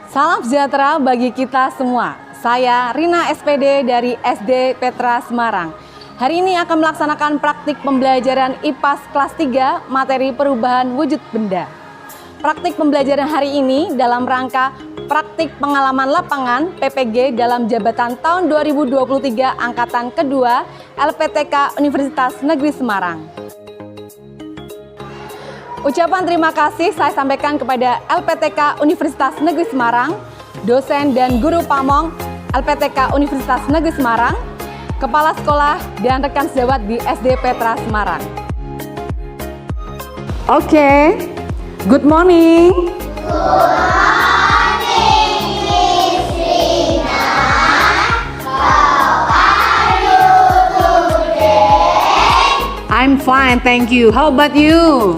Salam sejahtera bagi kita semua. Saya Rina SPD dari SD Petra Semarang. Hari ini akan melaksanakan praktik pembelajaran IPAS kelas 3 materi perubahan wujud benda. Praktik pembelajaran hari ini dalam rangka praktik pengalaman lapangan PPG dalam jabatan tahun 2023 angkatan kedua LPTK Universitas Negeri Semarang. Ucapan terima kasih saya sampaikan kepada LPTK Universitas Negeri Semarang, dosen dan guru pamong LPTK Universitas Negeri Semarang, kepala sekolah dan rekan sejawat di SD Petra Semarang. Oke, good morning. I'm fine, thank you. How about you?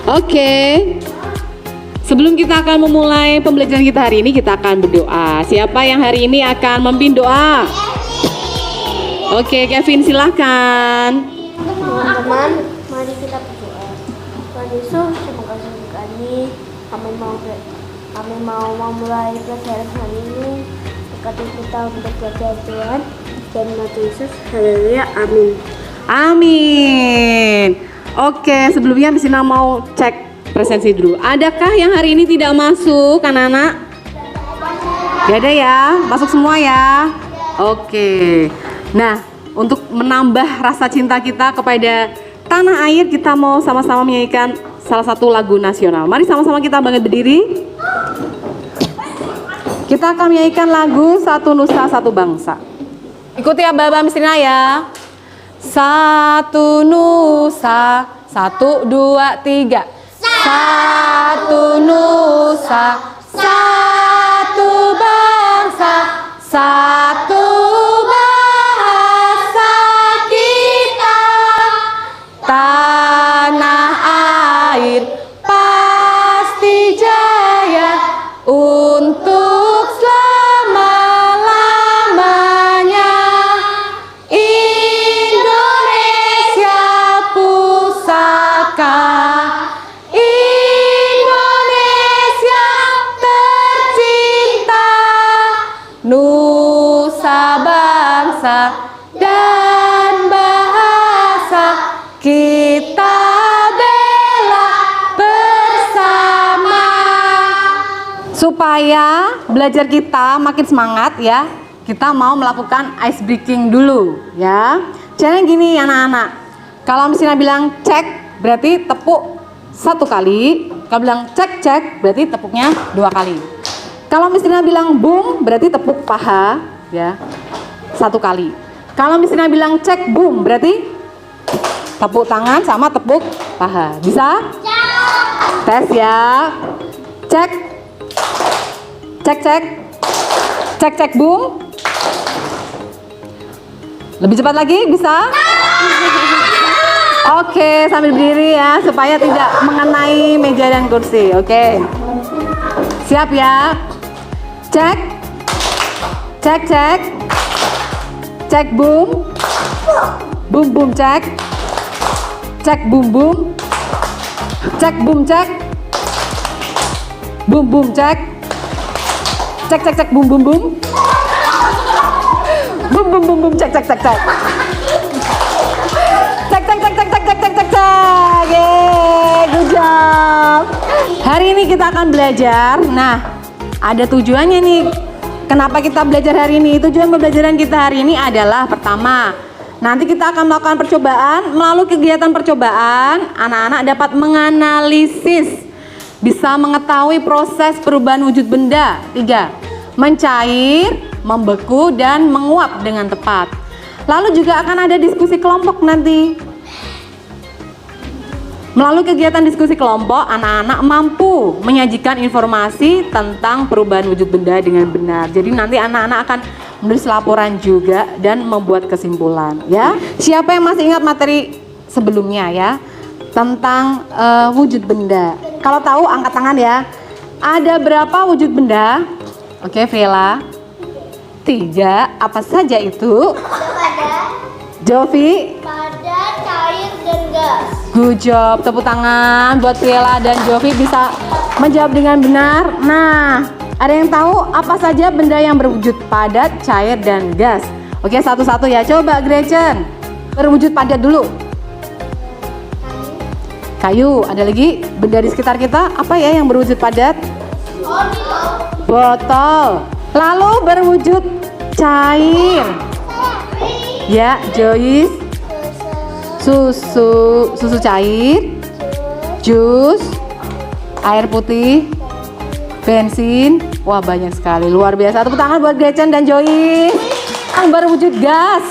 Oke, sebelum kita akan memulai pembelajaran kita hari ini, kita akan berdoa. Siapa yang hari ini akan memimpin doa? Oke, Kevin silahkan. Teman-teman, mari kita berdoa. Tuhan Yesus, terima kasih untuk kami mau memulai pelajaran hari ini. Berkati kita untuk belajar Tuhan. Dan nama Yesus, haleluya, amin. Amin. Oke, sebelumnya Miss Ina mau cek presensi dulu. Adakah yang hari ini tidak masuk, anak-anak? Gak ada ya? Masuk semua ya? Oke. Nah, untuk menambah rasa cinta kita kepada tanah air, kita mau sama-sama menyanyikan salah satu lagu nasional. Mari sama-sama kita bangkit berdiri. Kita akan menyanyikan lagu Satu Nusa Satu Bangsa. Ikuti Abah-abah Miss Ina ya. Satu nusa, 1, 2, 3. Satu nusa, satu bangsa, satu bahasa kita. Tanah air pasti jaya untuk selama-lamanya. Indonesia pusaka, Indonesia tercinta, nusa bangsa dan bahasa kita bela bersama. Supaya belajar kita makin semangat ya, kita mau melakukan ice breaking dulu ya. Caranya gini anak-anak, kalau misalnya bilang cek berarti tepuk 1 kali, kalau bilang cek berarti tepuknya 2 kali. Kalau misalnya bilang boom berarti tepuk paha ya 1 kali. Kalau misalnya bilang cek boom berarti tepuk tangan sama tepuk paha. Bisa? Tes ya. Cek. Cek boom. Lebih cepat lagi, bisa? Oke, sambil berdiri ya, supaya tidak mengenai meja dan kursi. Oke. Siap ya? Cek. Cek boom. Boom cek. Cek boom. Cek boom cek. Boom cek. Cek boom. Boom cek. Cek. Yeay, good job. Hari ini kita akan belajar. Nah, ada tujuannya nih. Kenapa kita belajar hari ini? Tujuan pembelajaran kita hari ini adalah pertama, nanti kita akan melakukan percobaan. Melalui kegiatan percobaan, anak-anak dapat menganalisis, bisa mengetahui proses perubahan wujud benda. 3. Mencair, membeku, dan menguap dengan tepat. Lalu juga akan ada diskusi kelompok nanti. Melalui kegiatan diskusi kelompok, anak-anak mampu menyajikan informasi tentang perubahan wujud benda dengan benar. Jadi nanti anak-anak akan menulis laporan juga dan membuat kesimpulan ya. Siapa yang masih ingat materi sebelumnya ya tentang wujud benda? Kalau tahu angkat tangan ya. Ada berapa wujud benda? Oke, Vela. 3. Apa saja itu? Padat, Jovi? padat, cair, dan gas. Good job, tepuk tangan buat Piela dan Jovi bisa menjawab dengan benar. Nah, ada yang tahu apa saja benda yang berwujud padat, cair, dan gas? Oke, satu-satu ya. Coba Gretchen, berwujud padat dulu. Kayu, ada lagi benda di sekitar kita, apa ya yang berwujud padat? Botol. Lalu berwujud cair. Ya, Joyce. Susu cair, jus, air putih, bensin. Wah, banyak sekali, luar biasa. Tepuk tangan buat Gretchen dan Joyce. Yang berwujud gas.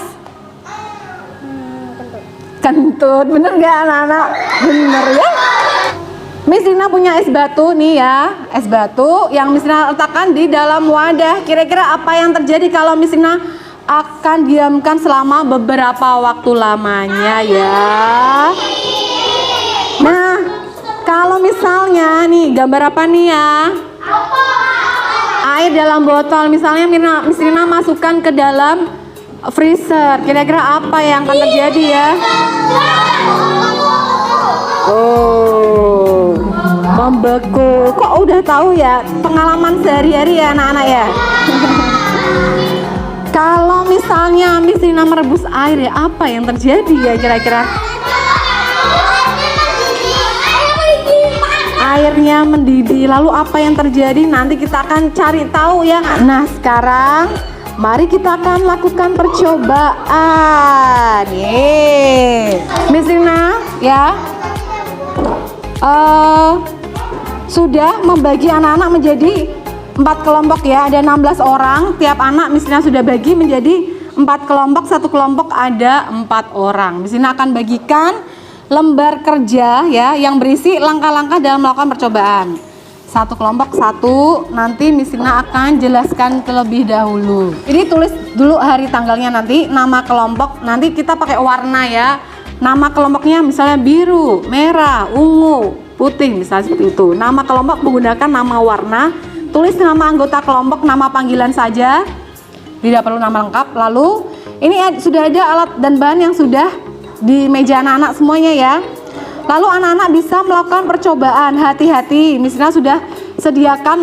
Kentut, bener nggak anak-anak? Bener ya. Miss Rina punya es batu nih ya, es batu yang Miss Rina letakkan di dalam wadah. Kira-kira apa yang terjadi kalau Miss Rina akan diamkan selama beberapa waktu lamanya ya? Nah, kalau misalnya nih gambar apa nih ya? Air dalam botol, misalnya Miss Rina masukkan ke dalam freezer. Kira-kira apa yang akan terjadi ya? Oh, membeku. Kok udah tahu ya? Pengalaman sehari-hari ya anak-anak ya? Kalau misalnya Miss Rina merebus air ya, apa yang terjadi ya kira-kira? Airnya mendidih. Lalu apa yang terjadi? Nanti kita akan cari tahu ya. Nah, sekarang mari kita akan lakukan percobaan. Miss Rina ya sudah membagi anak-anak menjadi 4 kelompok ya, ada 16 orang. Tiap anak Miss Rina sudah bagi menjadi 4 kelompok, satu kelompok ada 4 orang. Miss Rina akan bagikan lembar kerja ya yang berisi langkah-langkah dalam melakukan percobaan. Satu kelompok satu, nanti Miss Rina akan jelaskan terlebih dahulu. Jadi tulis dulu hari tanggalnya, nanti nama kelompok, nanti kita pakai warna ya. Nama kelompoknya misalnya biru, merah, ungu, putih misalnya seperti itu. Nama kelompok menggunakan nama warna. Tulis nama anggota kelompok, nama panggilan saja, tidak perlu nama lengkap. Lalu ini sudah ada alat dan bahan yang sudah di meja anak-anak semuanya ya. Lalu anak-anak bisa melakukan percobaan. Hati-hati, Miss Rina sudah sediakan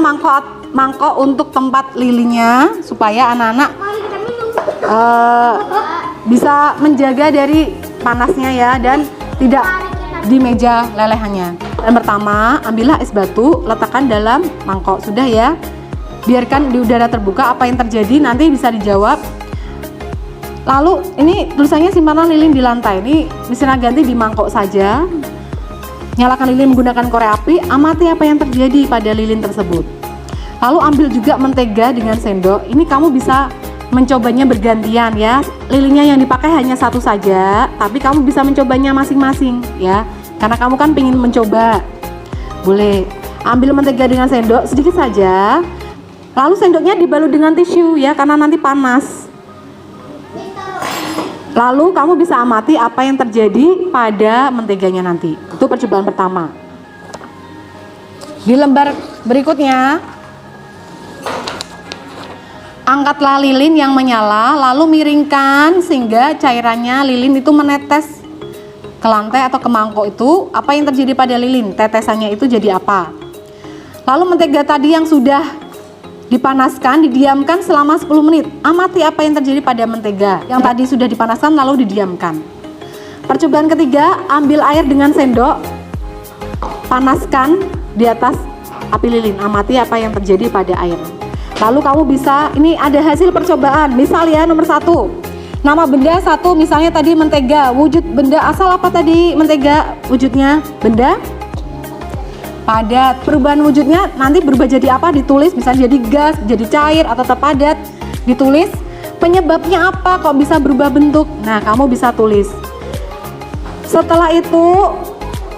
mangkok untuk tempat lilinnya supaya anak-anak bisa menjaga dari panasnya ya, dan tidak di meja lelehannya. Dan pertama, ambillah es batu, letakkan dalam mangkok. Sudah ya, biarkan di udara terbuka. Apa yang terjadi nanti bisa dijawab. Lalu ini tulisannya simpanlah lilin di lantai. Ini Miss Rina ganti di mangkok saja. Nyalakan lilin menggunakan korek api. Amati apa yang terjadi pada lilin tersebut. Lalu ambil juga mentega dengan sendok. Ini kamu bisa mencobanya bergantian ya. Lilinnya yang dipakai hanya satu saja, tapi kamu bisa mencobanya masing-masing ya. Karena kamu kan pengen mencoba. Boleh ambil mentega dengan sendok sedikit saja. Lalu sendoknya dibalut dengan tisu ya, karena nanti panas. Lalu kamu bisa amati apa yang terjadi pada menteganya nanti. Itu percobaan pertama. Di lembar berikutnya, angkatlah lilin yang menyala, lalu miringkan sehingga cairannya lilin itu menetes ke lantai atau ke mangkok itu. Apa yang terjadi pada lilin? Tetesannya itu jadi apa? Lalu mentega tadi yang sudah dipanaskan, didiamkan selama 10 menit. Amati apa yang terjadi pada mentega yang tadi sudah dipanaskan lalu didiamkan. Percobaan ketiga, ambil air dengan sendok, panaskan di atas api lilin. Amati apa yang terjadi pada air. Lalu kamu bisa, ini ada hasil percobaan. Misal ya, nomor 1, nama benda 1, misalnya tadi mentega. Wujud benda asal apa tadi mentega? Wujudnya benda padat. Perubahan wujudnya nanti berubah jadi apa? Ditulis, misalnya jadi gas, jadi cair, atau tetap padat. Ditulis penyebabnya apa kok bisa berubah bentuk. Nah, kamu bisa tulis. Setelah itu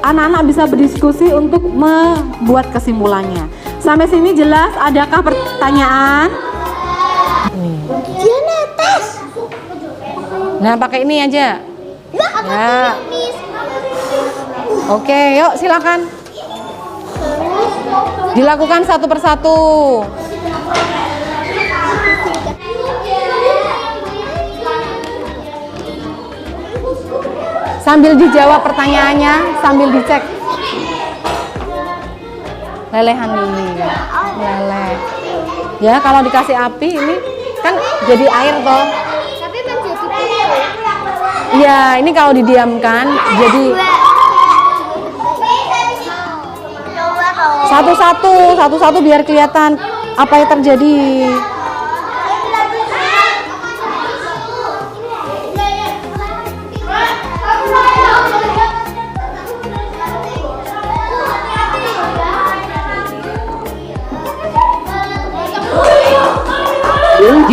anak-anak bisa berdiskusi untuk membuat kesimpulannya. Sampai sini jelas? Adakah pertanyaan? Dia netes. Nah, pakai ini aja. Ya. Oke, yuk silakan. Dilakukan satu persatu. Sambil dijawab pertanyaannya, sambil dicek. Lelehan lili, leleh. Ya, kalau dikasih api ini kan jadi air toh. Tapi menjadi putih. Iya, ini kalau didiamkan jadi satu-satu biar kelihatan apa yang terjadi.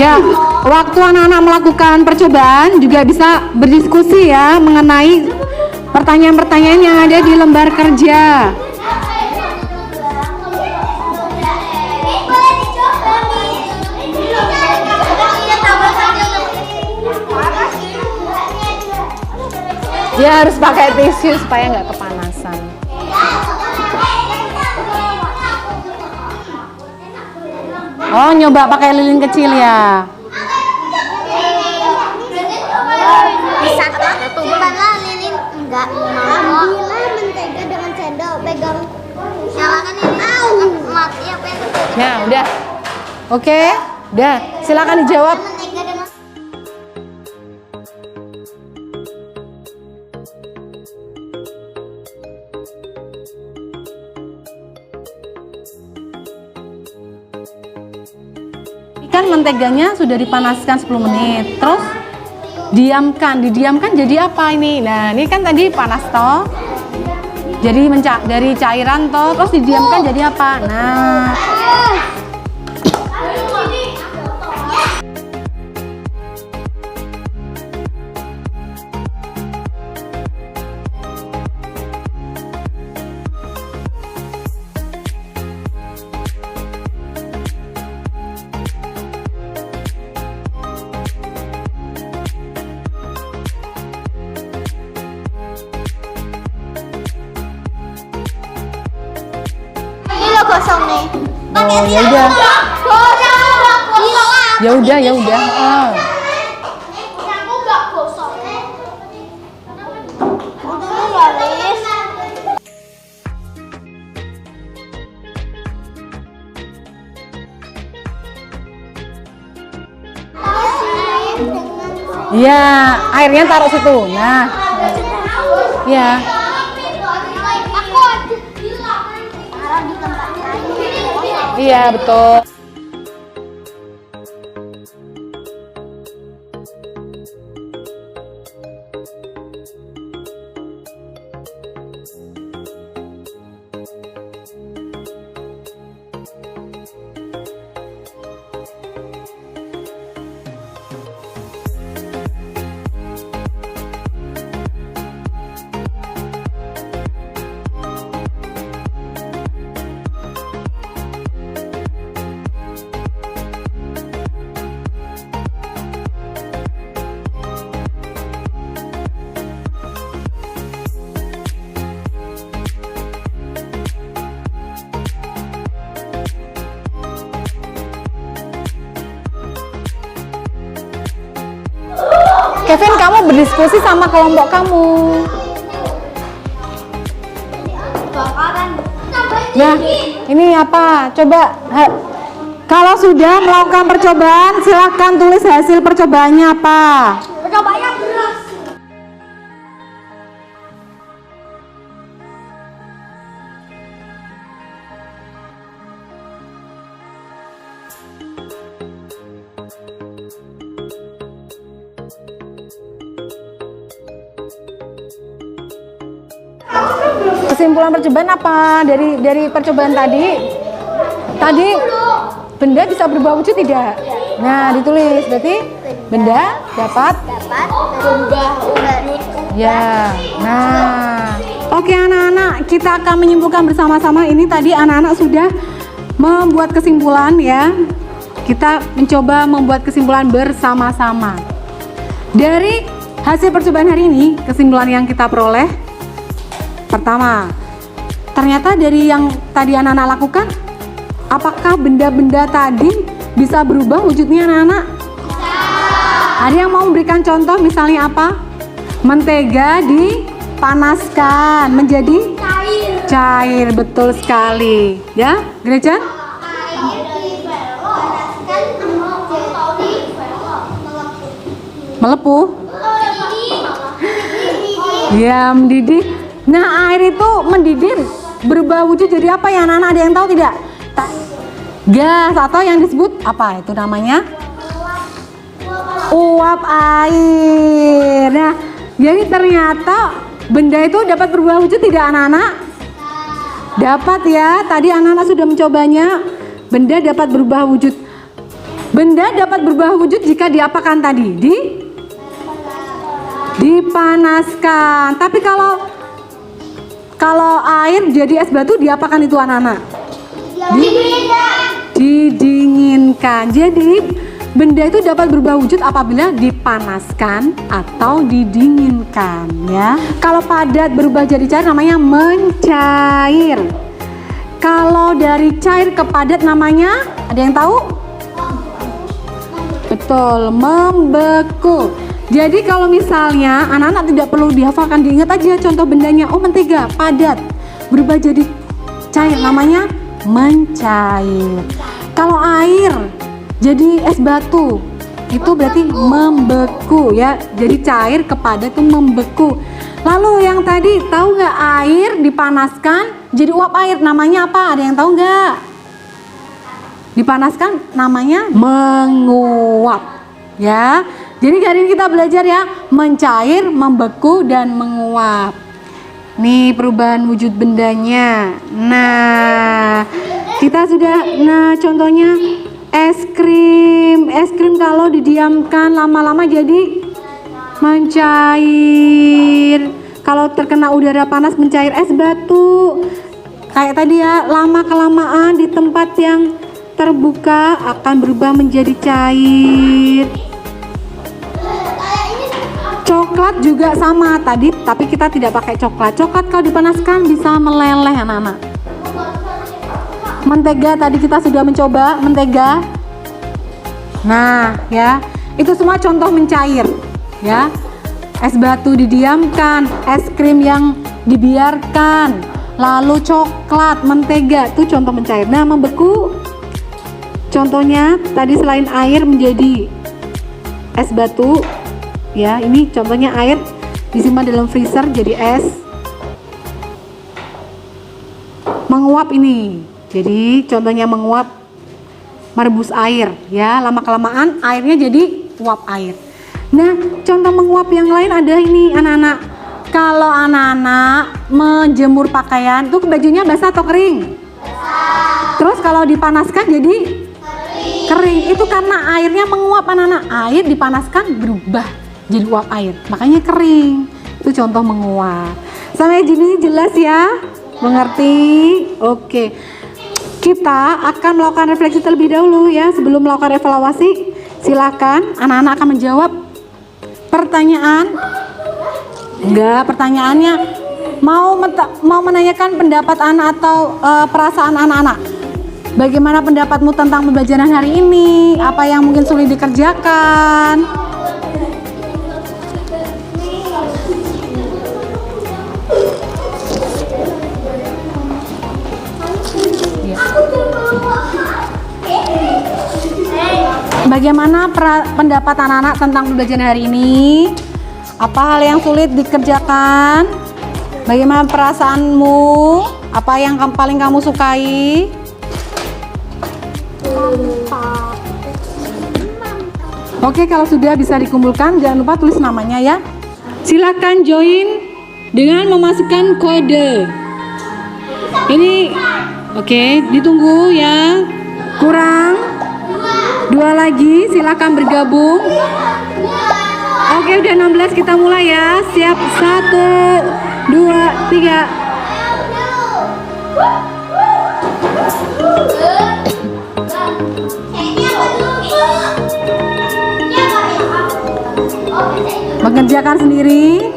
Ya, waktu anak-anak melakukan percobaan juga bisa berdiskusi ya mengenai pertanyaan-pertanyaan yang ada di lembar kerja. Dia harus pakai tisu supaya nggak kepanasan. Oh, nyoba pakai lilin kecil ya. Bisa bukanlah lilin, enggak. Ambillah mentega dengan sendok, pegang. Nyalakan ini. Mati apa yang terjadi? Ya, udah. Oke, udah. Silakan dijawab. Mentega dengan Kan menteganya sudah dipanaskan 10 menit. Terus didiamkan jadi apa ini? Nah, ini kan tadi panas toh. Jadi dari cairan toh, terus didiamkan jadi apa? Nah, ini lo gosong nih. oh ya udah. Ya udah. Oh. Aku nggak gosong. Udah ya, Lis. Iya, airnya taruh situ. Nah, ya. Aku taruh di tempat lain. Iya, betul. Kevin, kamu berdiskusi sama kelompok kamu. Nah, ini apa? Coba. Kalau sudah melakukan percobaan, silakan tulis hasil percobaannya apa. Percobaannya beras. Kesimpulan percobaan apa dari percobaan tadi? Tadi benda bisa berubah wujud tidak? Nah, ditulis berarti benda dapat berubah wujud. ya. Nah, oke anak-anak, kita akan menyimpulkan bersama-sama. Ini tadi anak-anak sudah membuat kesimpulan ya. Kita mencoba membuat kesimpulan bersama-sama. Dari hasil percobaan hari ini, kesimpulan yang kita peroleh pertama, ternyata dari yang tadi anak-anak lakukan, apakah benda-benda tadi bisa berubah wujudnya anak-anak? Ada yang mau memberikan contoh misalnya apa? Mentega dipanaskan menjadi cair, betul sekali. Ya, Gretchen? Melepuh. Ya, mendidih. Nah, air itu mendidih berubah wujud jadi apa ya anak-anak? Ada yang tahu tidak? Gas atau yang disebut apa itu namanya? Uap air. Nah, jadi ternyata benda itu dapat berubah wujud tidak anak-anak? Dapat ya. Tadi anak-anak sudah mencobanya. Benda dapat berubah wujud. Benda dapat berubah wujud jika diapakan tadi? Dipanaskan. Tapi kalau air jadi es batu diapakan itu anak-anak? Didinginkan. Jadi benda itu dapat berubah wujud apabila dipanaskan atau didinginkan ya. Kalau padat berubah jadi cair namanya mencair. Kalau dari cair ke padat namanya ada yang tahu? Betul, membeku. Jadi kalau misalnya anak-anak tidak perlu dihafalkan, diingat aja contoh bendanya. Oh, mentega padat berubah jadi cair namanya mencair. Kalau air jadi es batu itu berarti membeku ya. Jadi cair ke padat itu membeku. Lalu yang tadi tahu nggak air dipanaskan jadi uap air namanya apa? Ada yang tahu nggak? Dipanaskan namanya menguap ya. Jadi hari ini kita belajar ya mencair, membeku dan menguap. Nih perubahan wujud bendanya. Nah, kita sudah contohnya es krim. Es krim kalau didiamkan lama-lama jadi mencair. Kalau terkena udara panas mencair es batu. Kayak tadi ya, lama kelamaan di tempat yang terbuka akan berubah menjadi cair. Coklat juga sama tadi, tapi kita tidak pakai coklat. Coklat kalau dipanaskan bisa meleleh anak-anak. Mentega tadi kita sudah mencoba mentega. Nah, ya, itu semua contoh mencair, ya. Es batu didiamkan, es krim yang dibiarkan, lalu coklat, mentega itu contoh mencair. Nah, membeku contohnya tadi selain air menjadi es batu. Ya, ini contohnya air disimpan dalam freezer jadi es. Menguap ini. Jadi contohnya menguap merebus air ya, lama kelamaan airnya jadi uap air. Nah, contoh menguap yang lain ada ini anak-anak. Kalau anak-anak menjemur pakaian itu bajunya basah atau kering? Terus kalau dipanaskan jadi kering. Itu karena airnya menguap anak-anak. Air dipanaskan berubah jadi uap air, makanya kering. Itu contoh menguap. Sampai sini jelas ya? Mengerti? Oke. Kita akan melakukan refleksi terlebih dahulu ya. Sebelum melakukan evaluasi, silakan anak-anak akan menjawab pertanyaan. Enggak, pertanyaannya mau menanyakan pendapat anak atau perasaan anak-anak. Bagaimana pendapatmu tentang pembelajaran hari ini? Apa yang mungkin sulit dikerjakan? Bagaimana pendapat anak-anak tentang pembelajaran hari ini? Apa hal yang sulit dikerjakan? Bagaimana perasaanmu? Apa yang paling kamu sukai? Oke, kalau sudah bisa dikumpulkan, jangan lupa tulis namanya ya. Silakan join dengan memasukkan kode. Ini oke, ditunggu ya. Kurang 2 lagi, silakan bergabung. Oke, udah 16, kita mulai ya. Siap, 1, 2, 3. Mengerjakan sendiri.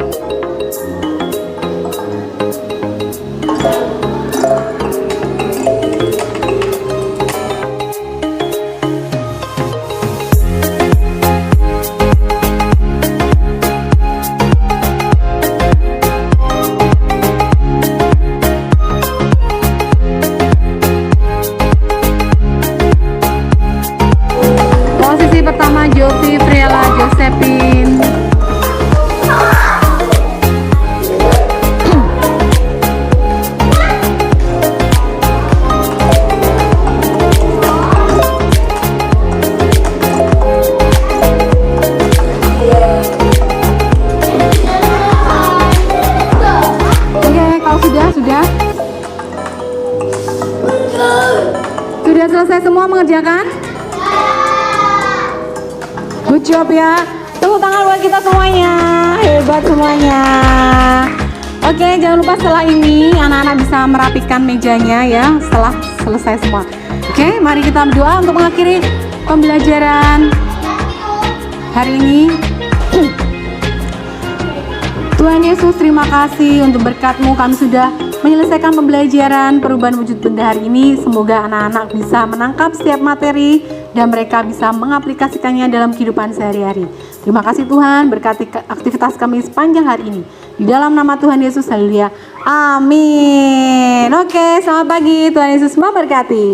selesai semua mengerjakan? Good job ya. Tepuk tangan buat kita semuanya. Hebat semuanya. Oke, jangan lupa setelah ini anak-anak bisa merapikan mejanya ya setelah selesai semua. Oke, mari kita berdoa untuk mengakhiri pembelajaran hari ini. Tuhan Yesus, terima kasih untuk berkat-Mu kami sudah menyelesaikan pembelajaran perubahan wujud benda hari ini. Semoga anak-anak bisa menangkap setiap materi dan mereka bisa mengaplikasikannya dalam kehidupan sehari-hari. Terima kasih Tuhan, berkati aktivitas kami sepanjang hari ini. Di dalam nama Tuhan Yesus, haleluya. Amin. Oke, selamat pagi. Tuhan Yesus memberkati.